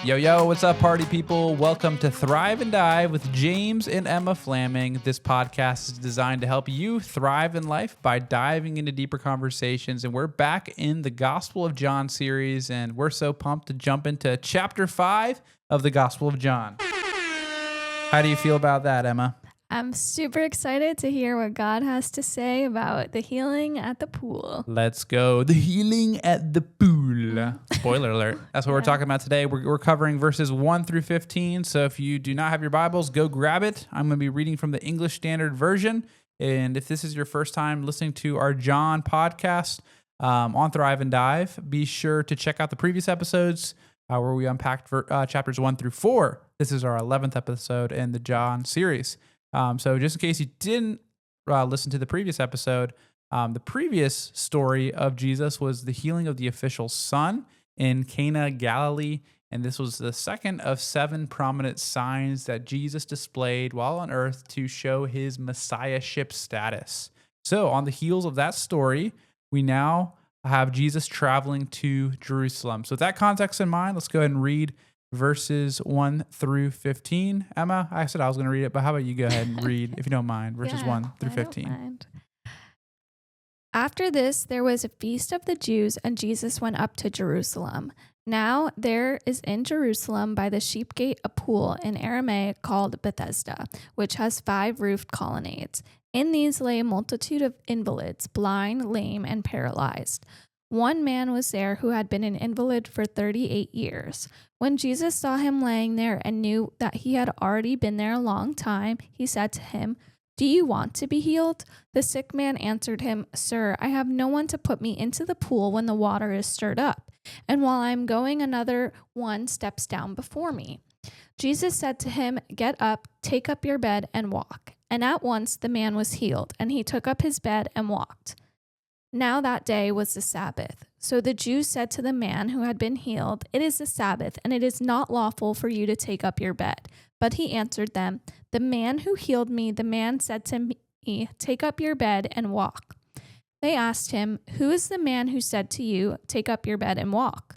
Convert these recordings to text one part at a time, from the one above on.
Yo, yo, what's up, party people? Welcome to Thrive and Dive with James and Emma Flaming. This podcast is designed to help you thrive in life by diving into deeper conversations. And we're back in the Gospel of John series, and we're so pumped to jump into chapter 5 of the Gospel of John. How do you feel about that, Emma? I'm super excited to hear what God has to say about the healing at the pool. Let's go. The healing at the pool. Spoiler alert. That's what we're talking about today. We're covering verses 1 through 15. So if you do not have your Bibles, go grab it. I'm going to be reading from the English Standard Version. And if this is your first time listening to our John podcast on Thrive and Dive, be sure to check out the previous episodes where we unpacked chapters 1 through 4. This is our 11th episode in the John series. So just in case you didn't listen to the previous episode, the previous story of Jesus was the healing of the official's son in Cana, Galilee. And this was the second of 7 prominent signs that Jesus displayed while on earth to show his messiahship status. So on the heels of that story, we now have Jesus traveling to Jerusalem. So with that context in mind, let's go ahead and read verses 1 through 15. Emma, I said I was going to read it, but how about you go ahead and read, if you don't mind, verses 1 through 15. Don't mind. After this, there was a feast of the Jews, and Jesus went up to Jerusalem. Now there is in Jerusalem by the sheep gate a pool in Aramaic called Bethesda, which has 5 roofed colonnades. In these lay a multitude of invalids, blind, lame, and paralyzed. One man was there who had been an invalid for 38 years. When Jesus saw him laying there and knew that he had already been there a long time, he said to him, "Do you want to be healed?" The sick man answered him, "Sir, I have no one to put me into the pool when the water is stirred up, and while I am going, another one steps down before me." Jesus said to him, "Get up, take up your bed, and walk." And at once the man was healed, and he took up his bed and walked. Now that day was the Sabbath. So the Jews said to the man who had been healed, "It is the Sabbath, and it is not lawful for you to take up your bed." But he answered them, "The man who healed me, the man said to me, 'Take up your bed and walk.'" They asked him, "Who is the man who said to you, 'Take up your bed and walk'?"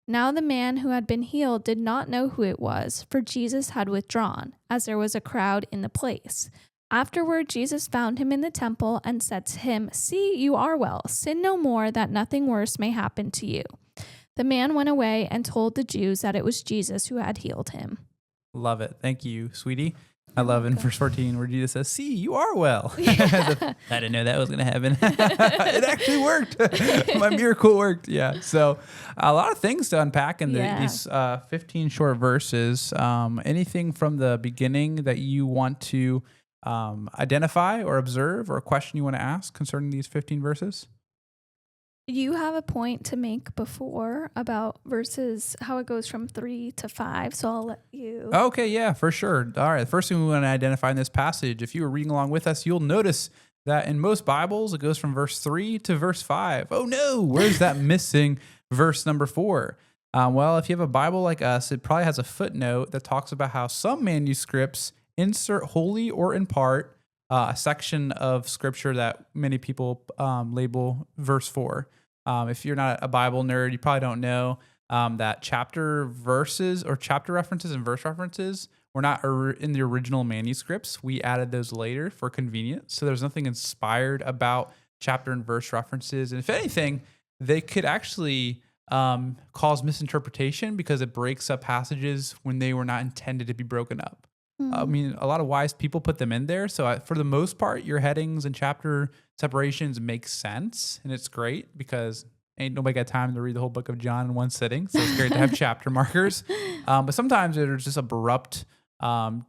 Now the man who had been healed did not know who it was, for Jesus had withdrawn, as there was a crowd in the place. Afterward, Jesus found him in the temple and said to him, "See, you are well. Sin no more, that nothing worse may happen to you." The man went away and told the Jews that it was Jesus who had healed him. Love it. Thank you, sweetie. I love in verse 14 where Jesus says, "See, you are well." Yeah. I didn't know that was going to happen. It actually worked. My miracle worked. Yeah. So a lot of things to unpack in these 15 short verses. Anything from the beginning that you want to identify or observe, or a question you want to ask concerning these 15 verses? You have a point to make before about verses, how it goes from 3 to 5, so I'll let you. Okay, yeah, for sure. All right, the first thing we want to identify in this passage, if you were reading along with us, you'll notice that in most Bibles, it goes from verse 3 to verse 5. Oh no, where's that missing verse number 4? Well, if you have a Bible like us, it probably has a footnote that talks about how some manuscripts insert wholly or in part a section of scripture that many people label verse 4. If you're not a Bible nerd, you probably don't know that chapter verses or chapter references and verse references were not in the original manuscripts. We added those later for convenience. So there's nothing inspired about chapter and verse references. And if anything, they could actually cause misinterpretation because it breaks up passages when they were not intended to be broken up. I mean, a lot of wise people put them in there. So for the most part, your headings and chapter separations make sense. And it's great because ain't nobody got time to read the whole book of John in one sitting. So it's great to have chapter markers. But sometimes there's just abrupt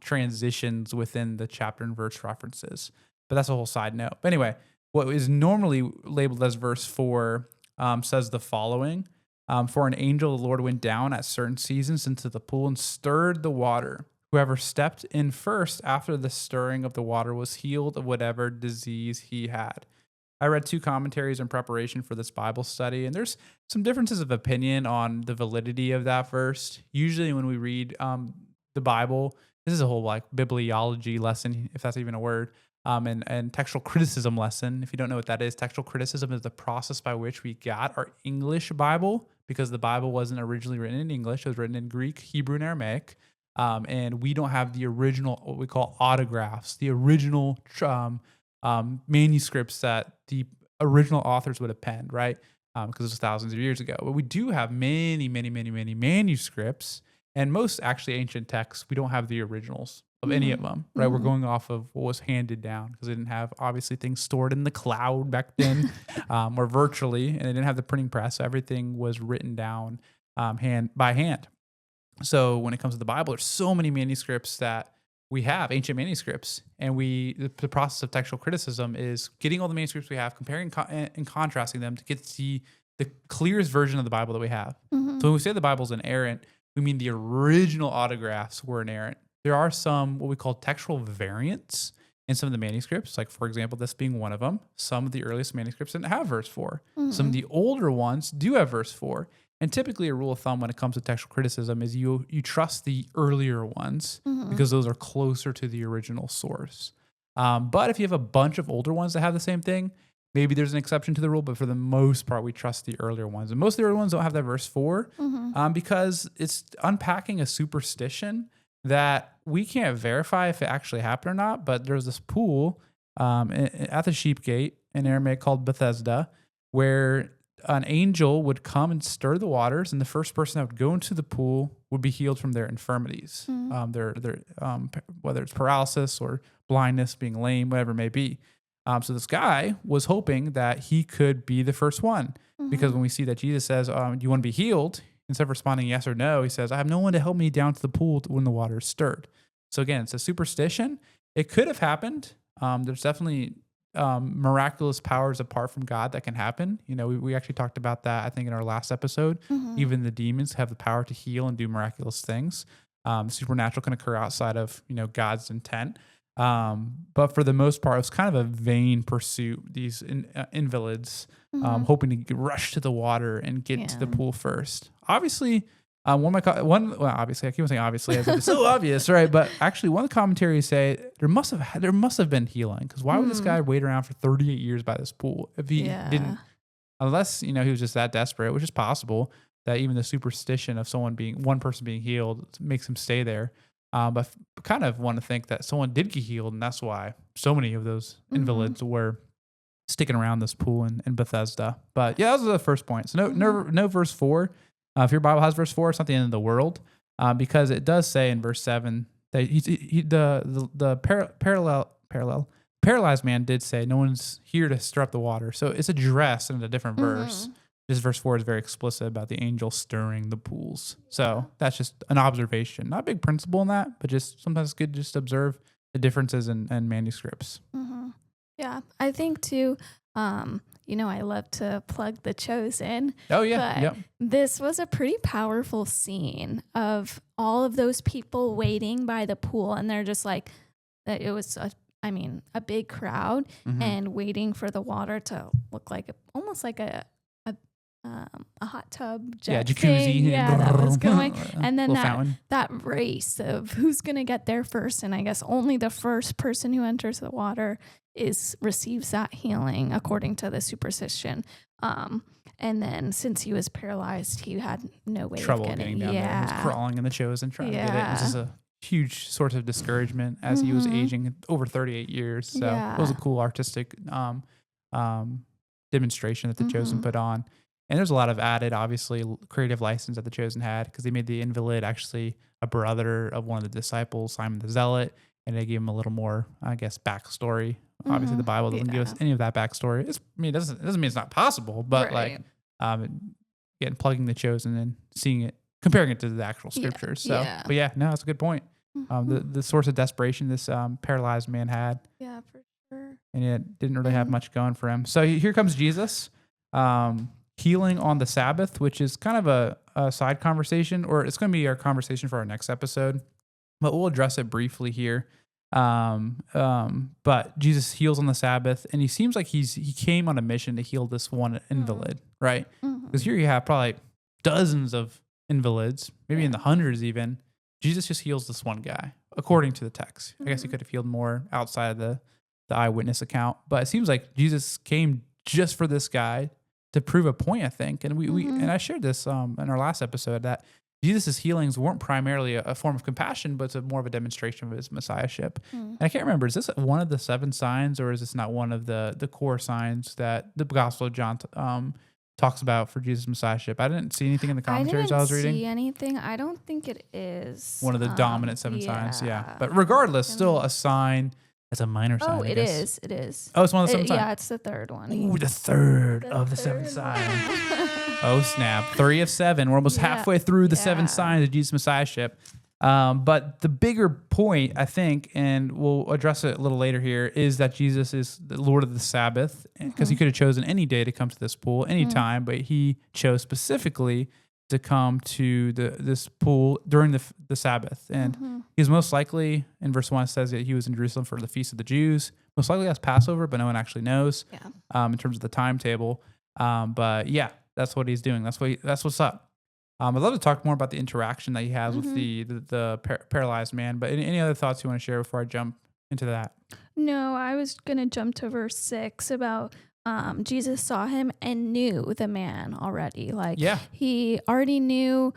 transitions within the chapter and verse references. But that's a whole side note. But anyway, what is normally labeled as verse 4 says the following. For an angel of the Lord went down at certain seasons into the pool and stirred the water. Whoever stepped in first after the stirring of the water was healed of whatever disease he had. I read 2 commentaries in preparation for this Bible study, and there's some differences of opinion on the validity of that verse. Usually when we read the Bible, this is a whole like bibliology lesson, if that's even a word, and textual criticism lesson. If you don't know what that is, textual criticism is the process by which we got our English Bible because the Bible wasn't originally written in English. It was written in Greek, Hebrew, and Aramaic. And we don't have the original, what we call autographs, the original manuscripts that the original authors would have penned, right? Because it was thousands of years ago. But we do have many, many, many, many manuscripts. And most actually ancient texts, we don't have the originals of any of them, right? We're going off of what was handed down because they didn't have obviously things stored in the cloud back then or virtually, and they didn't have the printing press. So everything was written down by hand. So when it comes to the Bible, there's so many manuscripts that we have, ancient manuscripts, and the process of textual criticism is getting all the manuscripts we have, comparing and contrasting them to get the clearest version of the Bible that we have. So when we say the Bible's inerrant, we mean the original autographs were inerrant. There are some what we call textual variants in some of the manuscripts, like, for example, this being one of them. Some of the earliest manuscripts didn't have verse 4. Some of the older ones do have verse 4. And typically a rule of thumb when it comes to textual criticism is you trust the earlier ones because those are closer to the original source. But if you have a bunch of older ones that have the same thing, maybe there's an exception to the rule, but for the most part, we trust the earlier ones. And most of the earlier ones don't have that verse 4 because it's unpacking a superstition that we can't verify if it actually happened or not. But there's this pool at the sheep gate in Aramaic called Bethesda where an angel would come and stir the waters, and the first person that would go into the pool would be healed from their infirmities, whether it's paralysis or blindness, being lame, whatever it may be. So this guy was hoping that he could be the first one because when we see that Jesus says, do you want to be healed? Instead of responding yes or no, he says, I have no one to help me down to the pool when the water is stirred. So again, it's a superstition. It could have happened. There's definitely miraculous powers apart from God that can happen. You know, we actually talked about that, I think, in our last episode. Even the demons have the power to heal and do miraculous things. Supernatural can occur outside of, God's intent. But for the most part, it's kind of a vain pursuit. These invalids hoping to rush to the water and get to the pool first. Obviously, obviously, I keep on saying obviously as if it's so obvious, right? But actually, one of the commentaries say there must have been healing, because why would this guy wait around for 38 years by this pool if he didn't? Unless he was just that desperate, which is possible that even the superstition of one person being healed makes him stay there. But kind of want to think that someone did get healed, and that's why so many of those invalids were sticking around this pool in Bethesda. But yeah, that was the first point. So no verse 4. If your Bible has verse 4, it's not the end of the world, because it does say in verse 7 that the paralyzed man did say, no one's here to stir up the water. So it's addressed in a different verse. This verse 4 is very explicit about the angel stirring the pools. So that's just an observation. Not a big principle in that, but just sometimes it's good to just observe the differences in manuscripts. Yeah, I think too, I love to plug The Chosen. Oh, yeah. But this was a pretty powerful scene of all of those people waiting by the pool. And they're just like, it was a big crowd and waiting for the water to look like almost like a hot tub jet jacuzzi thing. That was going. And then that fountain. Race of who's going to get there first. And I guess only the first person who enters the water receives that healing according to the superstition. And then since he was paralyzed, he had no way of getting down there. He was crawling in The Chosen trying to get it. It was just a huge source of discouragement as he was aging over 38 years. So it was a cool artistic demonstration that The Chosen put on. And there's a lot of added, obviously, creative license that The Chosen had, because they made the invalid actually a brother of one of the disciples, Simon the Zealot, and they gave him a little more, I guess, backstory. Obviously, the Bible doesn't give us any of that backstory. It doesn't mean it's not possible, but plugging The Chosen and seeing it, comparing it to the actual scriptures. But that's a good point. The source of desperation this paralyzed man had. Yeah, for sure. And it didn't really have much going for him. So here comes Jesus. Healing on the Sabbath, which is kind of a side conversation, or it's going to be our conversation for our next episode, but we'll address it briefly here. But Jesus heals on the Sabbath, and he seems like he came on a mission to heal this one invalid, right? Because here you have probably dozens of invalids, maybe in the hundreds even. Jesus just heals this one guy, according to the text. I guess he could have healed more outside of the eyewitness account, but it seems like Jesus came just for this guy to prove a point, I think. And we and I shared this in our last episode that Jesus' healings weren't primarily a form of compassion, but it's more of a demonstration of his messiahship. And I can't remember, is this one of the 7 signs, or is this not one of the core signs that the Gospel of John talks about for Jesus' messiahship? I didn't see anything in the commentaries I was reading. I didn't see anything. I don't think it is. One of the dominant 7 signs, yeah. But regardless, still a sign. It's a minor sign, I guess. It is. Oh, it's one of the 7 signs. Yeah, it's the third one. Ooh, the third of the 7 signs. Oh, snap. 3 of 7. We're almost halfway through the 7 signs of Jesus' messiahship. But the bigger point, I think, and we'll address it a little later here, is that Jesus is the Lord of the Sabbath, because he could have chosen any day to come to this pool, any time, but he chose specifically to come to this pool during the Sabbath. And he was most likely, in verse 1, it says that he was in Jerusalem for the Feast of the Jews. Most likely that's Passover, but no one actually knows in terms of the timetable. But yeah, that's what he's doing. That's what's up. I'd love to talk more about the interaction that he has with the paralyzed man. But any other thoughts you want to share before I jump into that? No, I was going to jump to verse 6 about Jesus saw him and knew the man already. Like, he already knew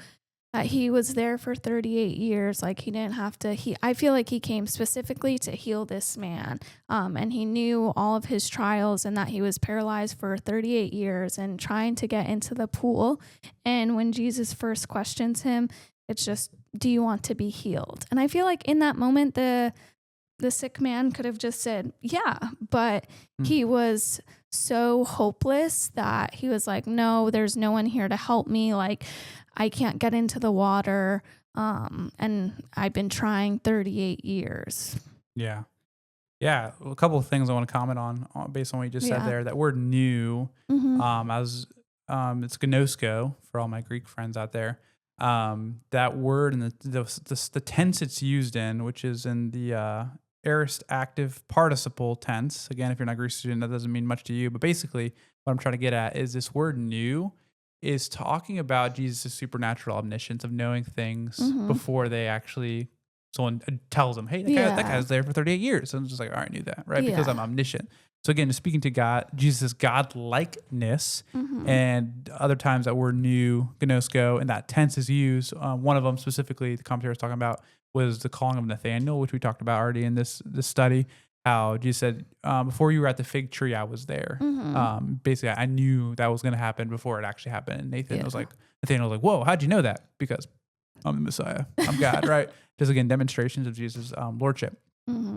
that he was there for 38 years. Like, he didn't have to, I feel like he came specifically to heal this man. And he knew all of his trials and that he was paralyzed for 38 years and trying to get into the pool. And when Jesus first questions him, it's just, do you want to be healed? And I feel like in that moment, the sick man could have just said, yeah, but he was so hopeless that he was like, no, there's no one here to help me. Like, I can't get into the water. And I've been trying 38 years. Yeah. Yeah. A couple of things I want to comment on based on what you just said there. That word "new," as it's gnosko for all my Greek friends out there. That word and the tense it's used in, which is in the aorist active participle tense. Again, if you're not a Greek student, that doesn't mean much to you. But basically, what I'm trying to get at is this word "new" is talking about Jesus' supernatural omniscience of knowing things before they actually, someone tells them, hey, that guy's there for 38 years. And it's just like, all right, I knew that, right? Because I'm omniscient. So again, speaking to God, Jesus' God-likeness, and other times that word "new," gnosko, and that tense is used. One of them specifically, the commentary was talking about, was the calling of Nathanael, which we talked about already in this study. How Jesus said, before you were at the fig tree, I was there. Basically, I knew that was going to happen before it actually happened. And Nathanael was like, whoa, how'd you know that? Because I'm the Messiah. I'm God, right? Just again, demonstrations of Jesus' lordship,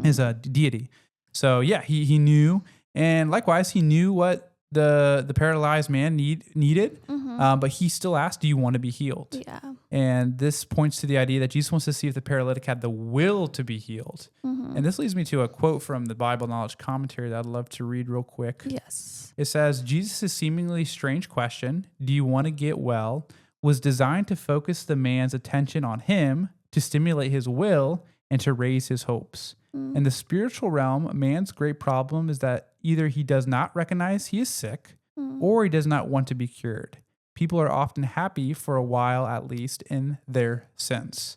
his deity. So yeah, he knew. And likewise, he knew what the paralyzed man needed, but he still asked, do you want to be healed? Yeah. And this points to the idea that Jesus wants to see if the paralytic had the will to be healed. And this leads me to a quote from the Bible Knowledge Commentary that I'd love to read real quick. Yes. It says, Jesus' seemingly strange question, do you want to get well, was designed to focus the man's attention on him, to stimulate his will, and to raise his hopes. In the spiritual realm, man's great problem is that either he does not recognize he is sick, or he does not want to be cured. People are often happy for a while, at least, in their sense.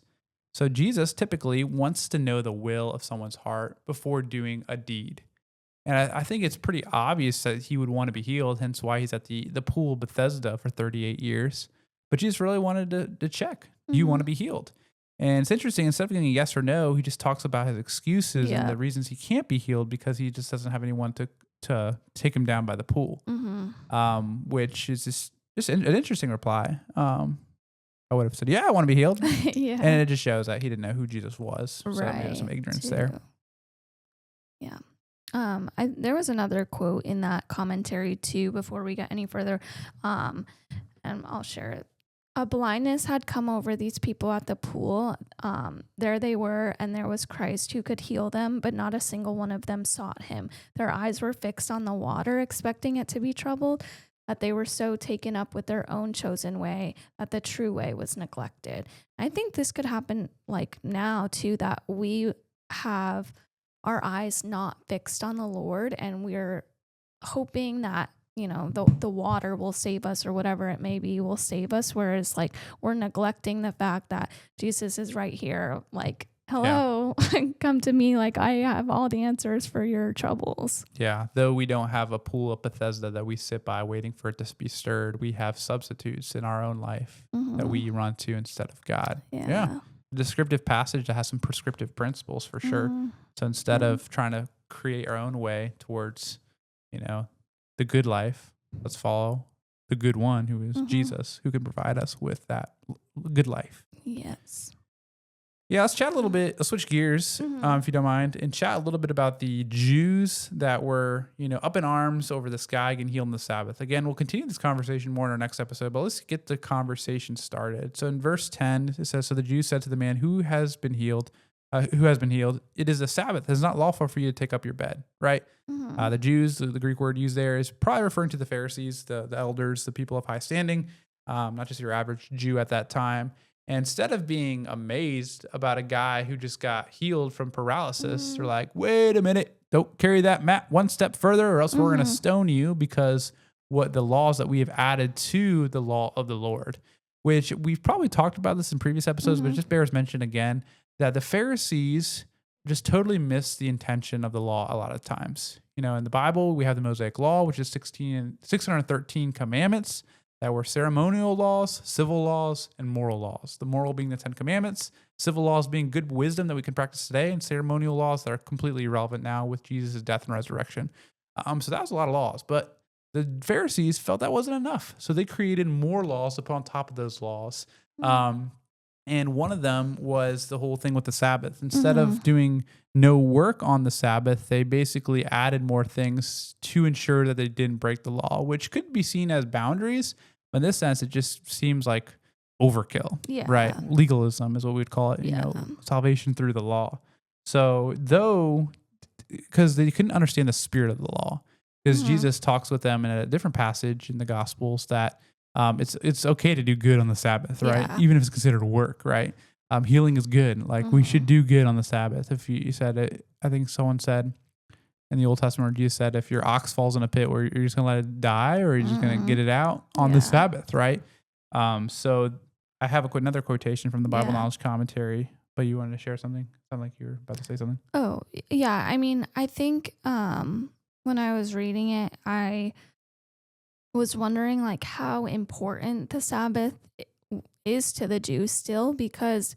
So Jesus typically wants to know the will of someone's heart before doing a deed. And I think it's pretty obvious that he would want to be healed, hence why he's at the pool of Bethesda for 38 years. But Jesus really wanted to check, do you want to be healed? And it's interesting, instead of getting a yes or no, he just talks about his excuses and the reasons he can't be healed because he just doesn't have anyone to take him down by the pool, which is just an interesting reply. I would have said, yeah, I want to be healed. And it just shows that he didn't know who Jesus was. So maybe there's some ignorance there. Yeah. There was another quote in that commentary too, before we get any further, and I'll share it. A blindness had come over these people at the pool. There they were, and there was Christ who could heal them, but not a single one of them sought him. Their eyes were fixed on the water, expecting it to be troubled, that they were so taken up with their own chosen way that the true way was neglected. I think this could happen like now too, that we have our eyes not fixed on the Lord, and we're hoping that, you know, the water will save us, or whatever it may be will save us. Whereas like we're neglecting the fact that Jesus is right here, like hello, come to me like I have all the answers for your troubles. Yeah. Though we don't have a pool of Bethesda that we sit by waiting for it to be stirred, we have substitutes in our own life that we run to instead of God. Yeah. Descriptive passage that has some prescriptive principles for sure. So instead of trying to create our own way towards, the good life, let's follow the good one who is Jesus, who can provide us with that good life. Yes. Yeah, let's chat a little bit. Let's switch gears, if you don't mind, and chat a little bit about the Jews that were, up in arms over this guy getting healed on the Sabbath. Again, we'll continue this conversation more in our next episode, but let's get the conversation started. So in verse 10, it says, "So the Jews said to the man who has been healed, it is a Sabbath. It is not lawful for you to take up your bed," right? The Jews, the Greek word used there is probably referring to the Pharisees, the elders, the people of high standing, not just your average Jew at that time. And instead of being amazed about a guy who just got healed from paralysis, they're like, wait a minute, don't carry that mat one step further or else we're going to stone you, because what the laws that we have added to the law of the Lord, which we've probably talked about this in previous episodes, but it just bears mention again, that the Pharisees just totally missed the intention of the law a lot of times. In the Bible, we have the Mosaic Law, which is 613 commandments that were ceremonial laws, civil laws, and moral laws. The moral being the 10 Commandments, civil laws being good wisdom that we can practice today, and ceremonial laws that are completely irrelevant now with Jesus' death and resurrection. So that was a lot of laws, but the Pharisees felt that wasn't enough. So they created more laws upon top of those laws. And one of them was the whole thing with the Sabbath. Instead of doing no work on the Sabbath, they basically added more things to ensure that they didn't break the law, which could be seen as boundaries. But in this sense, it just seems like overkill, right? Legalism is what we'd call it, salvation through the law. So because they couldn't understand the spirit of the law, because Jesus talks with them in a different passage in the Gospels that it's okay to do good on the Sabbath, right? Even if it's considered work, right? Healing is good. Like we should do good on the Sabbath. If you said it, I think someone said in the Old Testament, where Jesus said, if your ox falls in a pit, where you're just going to let it die, or you're just going to get it out on the Sabbath, right? So I have another quotation from the Bible Knowledge Commentary, but you wanted to share something? Sound like you were about to say something. Oh, yeah. I mean, I think when I was reading it, I was wondering like how important the Sabbath is to the Jews still, because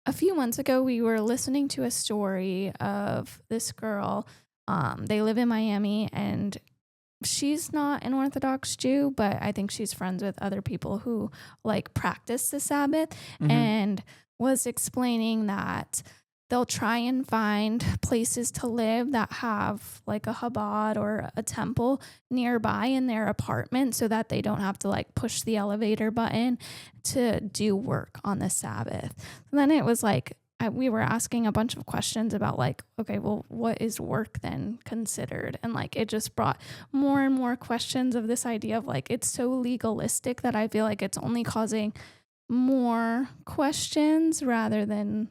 a few months ago we were listening to a story of this girl. They live in Miami, and she's not an Orthodox Jew, but I think she's friends with other people who like practice the Sabbath, and was explaining that they'll try and find places to live that have like a Chabad or a temple nearby in their apartment, so that they don't have to like push the elevator button to do work on the Sabbath. And then it was like, we were asking a bunch of questions about like, okay, well, what is work then considered? And like, it just brought more and more questions of this idea of like, it's so legalistic that I feel like it's only causing more questions rather than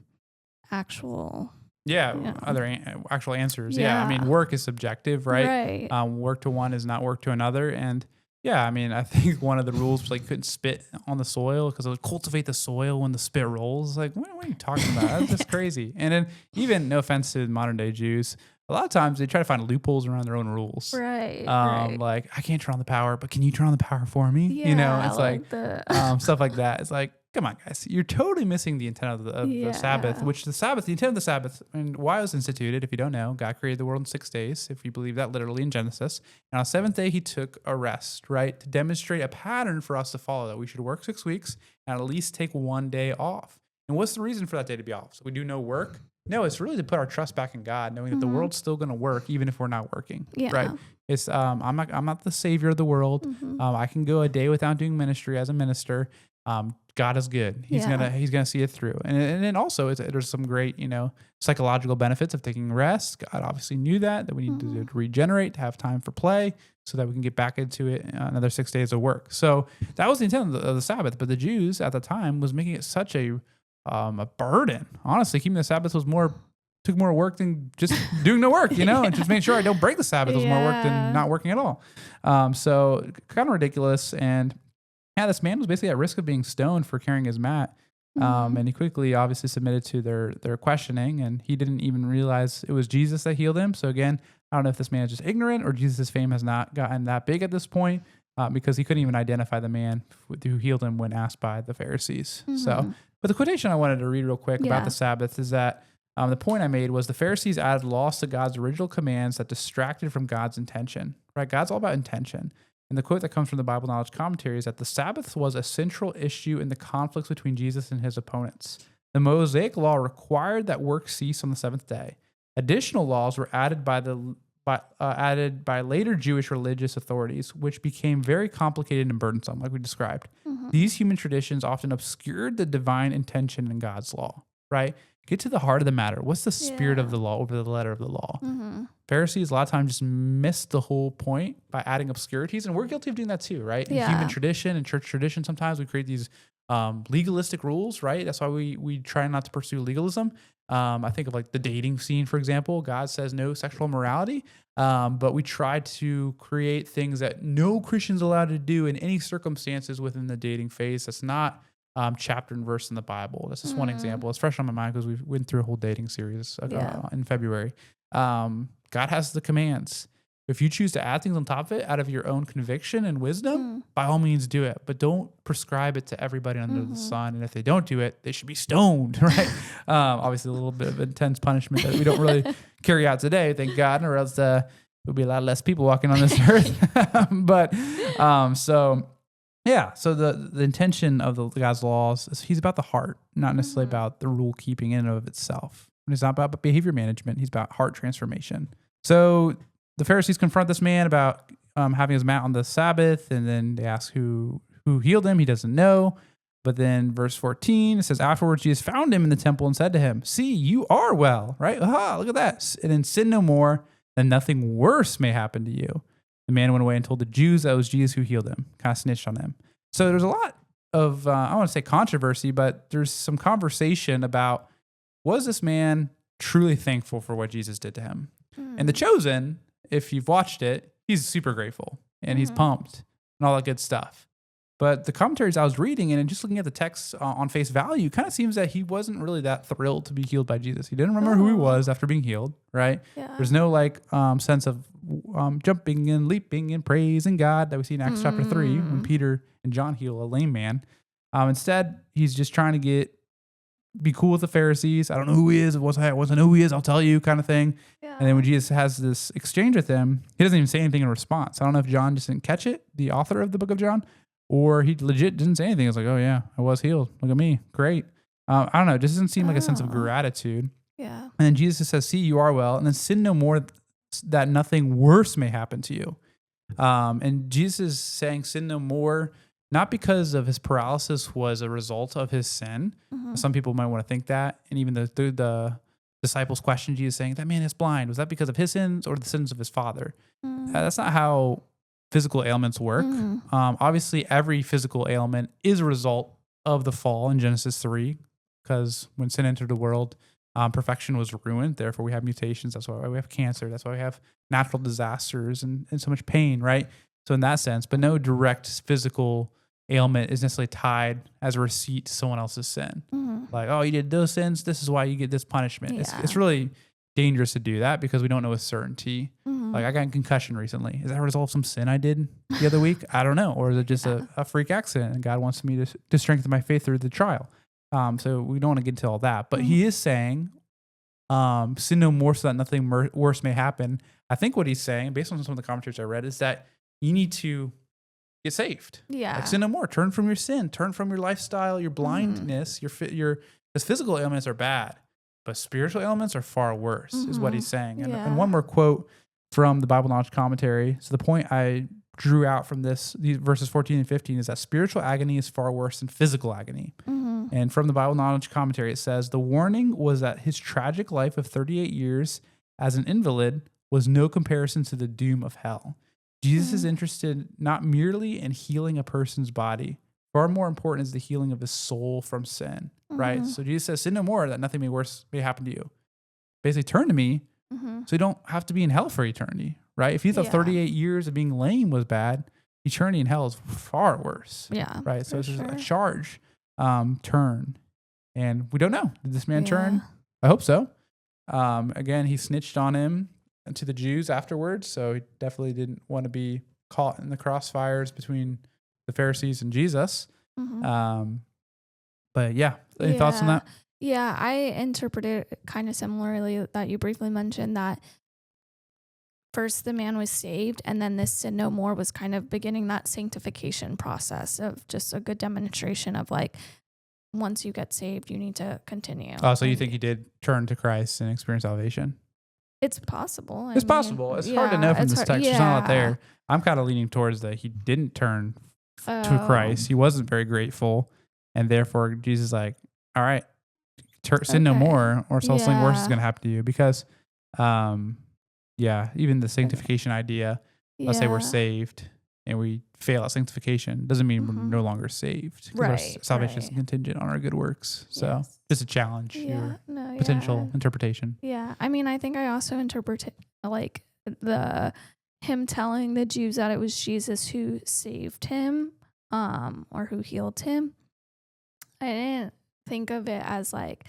actual actual answers. I mean, work is subjective, right? Work to one is not work to another. And I mean, I think one of the rules was like you couldn't spit on the soil, because it would cultivate the soil when the spit rolls. Like, what are you talking about? That's just crazy. And then, even no offense to modern day Jews, a lot of times they try to find loopholes around their own rules. Right. Like, I can't turn on the power, but can you turn on the power for me? It's like stuff like that. It's like, come on, guys, you're totally missing the intent of the Sabbath, which the intent of the Sabbath, and why it was instituted, if you don't know, God created the world in 6 days, if you believe that literally in Genesis. And on the seventh day, he took a rest, right? To demonstrate a pattern for us to follow, that we should work 6 weeks and at least take 1 day off. And what's the reason for that day to be off? So we do no work? No, it's really to put our trust back in God, knowing that the world's still going to work even if we're not working, right? It's I'm not the savior of the world. I can go a day without doing ministry as a minister. God is good. He's gonna see it through. And then also there's some great, psychological benefits of taking rest. God obviously knew that we need to regenerate, to have time for play, so that we can get back into it another 6 days of work. So that was the intent of the Sabbath. But the Jews at the time was making it such a burden. Honestly, keeping the Sabbath took more work than just doing no work, and just making sure I don't break the Sabbath was more work than not working at all. So kind of ridiculous. And this man was basically at risk of being stoned for carrying his mat. And he quickly obviously submitted to their questioning, and he didn't even realize it was Jesus that healed him. So again, I don't know if this man is just ignorant or Jesus' fame has not gotten that big at this point, because he couldn't even identify the man who healed him when asked by the Pharisees. So, but the quotation I wanted to read real quick about the Sabbath is that the point I made was the Pharisees added laws to God's original commands that distracted from God's intention, right? God's all about intention. And the quote that comes from the Bible Knowledge Commentary is that the Sabbath was a central issue in the conflicts between Jesus and his opponents. The Mosaic law required that work cease on the seventh day. Additional laws were added by later Jewish religious authorities, which became very complicated and burdensome, like we described. These human traditions often obscured the divine intention in God's law, right? Get to the heart of the matter. What's the spirit of the law over the letter of the law? Pharisees a lot of times just miss the whole point by adding obscurities, and we're guilty of doing that too, right? In human tradition and church tradition, sometimes we create these legalistic rules, right? That's why we try not to pursue legalism. I think of like the dating scene, for example. God says no sexual immorality, but we try to create things that no Christian's allowed to do in any circumstances within the dating phase. That's not chapter and verse in the Bible. That's just one example. It's fresh on my mind because we went through a whole dating series in February. God has the commands. If you choose to add things on top of it out of your own conviction and wisdom, by all means do it. But don't prescribe it to everybody under the sun. And if they don't do it, they should be stoned, right? Obviously, a little bit of intense punishment that we don't really carry out today, thank God, or else there would be a lot less people walking on this earth. So the intention of the God's laws is he's about the heart, not necessarily about the rule keeping in and of itself. And he's not about behavior management. He's about heart transformation. So the Pharisees confront this man about having his mat on the Sabbath, and then they ask who healed him. He doesn't know. But then verse 14, it says, afterwards Jesus found him in the temple and said to him, see, you are well, right? Aha, look at that. And then sin no more, and nothing worse may happen to you. The man went away and told the Jews that it was Jesus who healed him, kind of snitched on them. So there's a lot of, I don't want to say controversy, but there's some conversation about, was this man truly thankful for what Jesus did to him? And The Chosen, if you've watched it, he's super grateful and he's pumped and all that good stuff. But the commentaries I was reading and just looking at the text on face value, kind of seems that he wasn't really that thrilled to be healed by Jesus. He didn't remember who he was after being healed, right? Yeah. There's no sense of jumping and leaping and praising God that we see in Acts chapter 3 when Peter and John heal a lame man. Instead, he's just trying to be cool with the Pharisees. I don't know who he is. Once I know who he is, I'll tell you, kind of thing. Yeah. And then when Jesus has this exchange with him, he doesn't even say anything in response. I don't know if John just didn't catch it, the author of the book of John, or he legit didn't say anything. It's like, oh yeah, I was healed. Look at me. Great. I don't know. It just doesn't seem like a sense of gratitude. Yeah. And then Jesus says, see, you are well. And then sin no more that nothing worse may happen to you. And Jesus is saying sin no more, not because of his paralysis was a result of his sin. Some people might want to think that. And even the disciples questioned Jesus saying, that man is blind. Was that because of his sins or the sins of his father? That's not how physical ailments work. Obviously, every physical ailment is a result of the fall in Genesis 3, because when sin entered the world, perfection was ruined. Therefore, we have mutations. That's why we have cancer. That's why we have natural disasters and so much pain, right? So in that sense, but no direct physical ailment is necessarily tied as a receipt to someone else's sin. Like, oh, you did those sins, this is why you get this punishment. Yeah. It's really dangerous to do that because we don't know with certainty. Like, I got a concussion recently. Is that a result of some sin I did the other week? I don't know. Or is it just a freak accident and God wants me to strengthen my faith through the trial? So we don't want to get into all that. But he is saying, sin no more so that nothing worse may happen. I think what he's saying, based on some of the commentaries I read, is that you need to get saved. Yeah. Like, sin no more. Turn from your sin. Turn from your lifestyle, your blindness, because physical ailments are bad, but spiritual ailments are far worse, is what he's saying. And one more quote from the Bible Knowledge Commentary. So the point I drew out from these verses 14 and 15 is that spiritual agony is far worse than physical agony. And from the Bible Knowledge Commentary, it says, the warning was that his tragic life of 38 years as an invalid was no comparison to the doom of hell. Jesus is interested not merely in healing a person's body. Far more important is the healing of his soul from sin, right? So Jesus says, sin no more, that nothing may happen to you. Basically, turn to me so you don't have to be in hell for eternity, right? If you thought 38 years of being lame was bad, eternity in hell is far worse, right? So it's just a charge, turn. And we don't know. Did this man turn? I hope so. Again, he snitched on him to the Jews afterwards, so he definitely didn't want to be caught in the crossfires between the Pharisees and Jesus. But yeah, any thoughts on that? Yeah, I interpret it kind of similarly that you briefly mentioned, that first the man was saved, and then this sin no more was kind of beginning that sanctification process of just a good demonstration of like, once you get saved, you need to continue. Oh, so you think he did turn to Christ and experience salvation? It's possible. It's possible. It's hard to know from this text. There's not a lot there. I'm kind of leaning towards that he didn't turn to Christ. He wasn't very grateful. And therefore, Jesus is like, all right, sin no more, or something worse is going to happen to you. Because, even the sanctification idea, let's say we're saved and we fail at sanctification, doesn't mean we're no longer saved. Our salvation is contingent on our good works. So just a challenge, potential interpretation. Yeah. I mean, I think I also interpret it like him telling the Jews that it was Jesus who saved him, or who healed him. I didn't think of it as like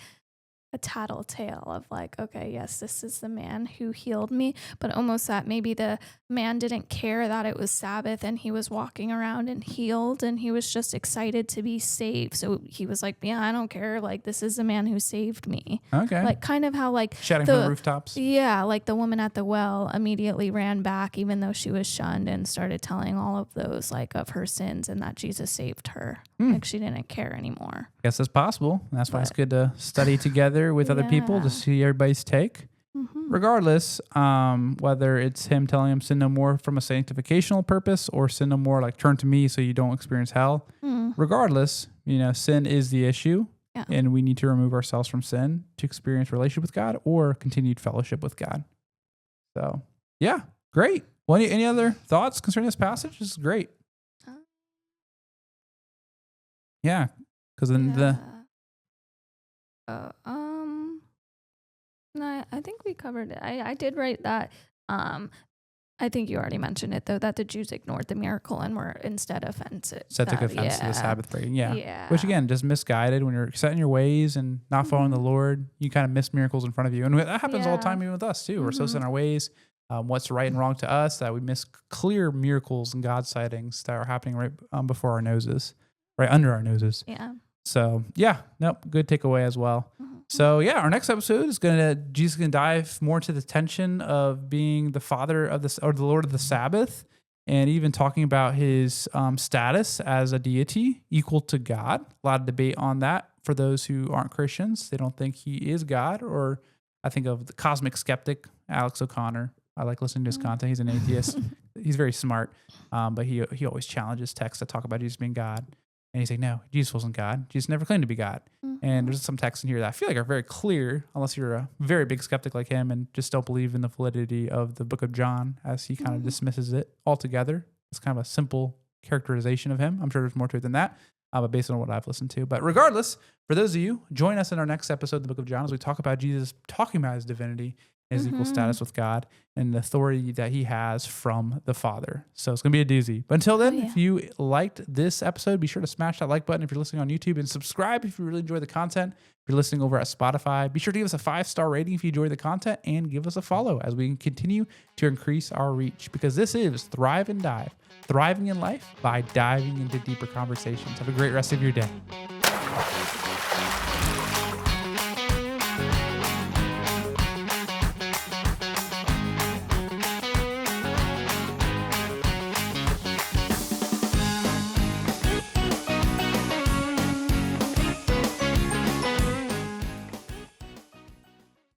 a tattletale of like, okay, yes, this is the man who healed me, but almost that maybe the man didn't care that it was Sabbath and he was walking around and healed, and he was just excited to be saved. So he was like, yeah, I don't care. Like, this is the man who saved me. Okay. Like kind of how like shouting from the rooftops. Yeah. Like the woman at the well immediately ran back, even though she was shunned, and started telling all of those like of her sins and that Jesus saved her. Like she didn't care anymore. Guess that's possible. And that's why it's good to study together with other people to see everybody's take. Regardless, whether it's him telling him sin no more from a sanctificational purpose, or sin no more like turn to me so you don't experience hell. Regardless, sin is the issue, and we need to remove ourselves from sin to experience relationship with God or continued fellowship with God. So, yeah, great. Well, any other thoughts concerning this passage? This is great. Yeah, because then no, I think we covered it. I did write that. I think you already mentioned it though, that the Jews ignored the miracle and were instead offensive. Took offense to the Sabbath breaking. Yeah. Which again, just misguided. When you're set in your ways and not following the Lord, you kind of miss miracles in front of you, and that happens all the time even with us too. We're so set in our ways. What's right and wrong to us, that we miss clear miracles and God sightings that are happening right before our noses. Right under our noses. Yeah. So good takeaway as well. So our next episode is Jesus gonna dive more into the tension of being the Father of the Lord of the Sabbath, and even talking about his status as a deity equal to God. A lot of debate on that for those who aren't Christians. They don't think he is God, or I think of the cosmic skeptic Alex O'Connor. I like listening to his content. He's an atheist. He's very smart, but he always challenges texts that talk about Jesus being God. And he's like, no, Jesus wasn't God. Jesus never claimed to be God. And there's some texts in here that I feel like are very clear, unless you're a very big skeptic like him and just don't believe in the validity of the book of John, as he kind of dismisses it altogether. It's kind of a simple characterization of him. I'm sure there's more to it than that, but based on what I've listened to. But regardless, for those of you, join us in our next episode of the book of John as we talk about Jesus talking about his divinity, his equal status with God, and the authority that he has from the Father. So it's going to be a doozy. But until then, if you liked this episode, be sure to smash that like button if you're listening on YouTube, and subscribe if you really enjoy the content. If you're listening over at Spotify, be sure to give us a 5-star rating if you enjoy the content, and give us a follow as we continue to increase our reach, because this is Thrive and Dive, thriving in life by diving into deeper conversations. Have a great rest of your day.